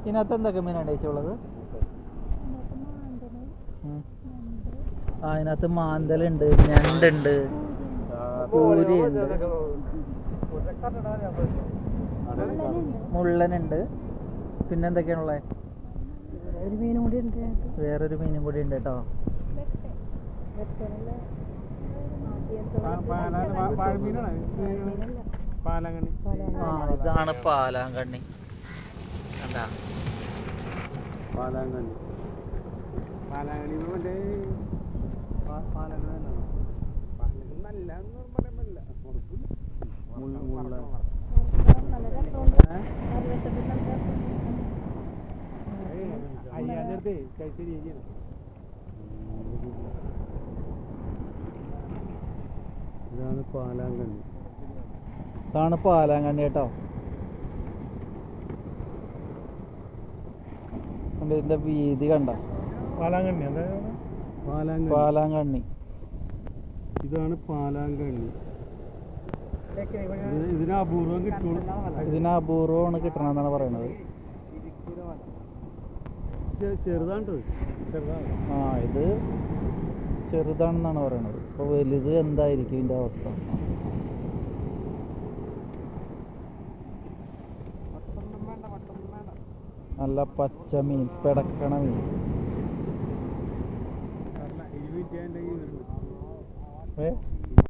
ഇതിനകത്ത് എന്തൊക്കെ മീനാണ് കഴിച്ചുള്ളത്? അതിനകത്ത് മാന്തലുണ്ട്, ഞണ്ടുണ്ട്, കൂരിയുണ്ട്, മുള്ളനുണ്ട്. പിന്നെന്തൊക്കെയാണുള്ളത്? വേറൊരു മീനും കൂടി ഉണ്ട് കേട്ടോ. ഇതാണ് പാലാങ്കണ്ണി. കണ്ടാ പാലാങ്കണ്ണി ഇതാണ് പാലാങ്കണ്ണി. ഇതാണ് പാലാങ്കണ്ണി കേട്ടോ. ഇതിന്റെ വീതി കണ്ട. പാലാങ്കണ്ണി പാലാങ്കണ്ണി ഇതാണ് പാലാങ്കണ്ണി. ഇതിനപൂർവമാണ് കിട്ടണമെന്നാണ് പറയണത്. ചെറുതാണ്. ഇത് ചെറുതാണെന്നാണ് പറയണത്. അപ്പോൾ വലുത് എന്തായിരിക്കും ഇതിൻ്റെ അവസ്ഥ? നല്ല പച്ച മീൻ, പിടക്കണ മീൻ. ഏ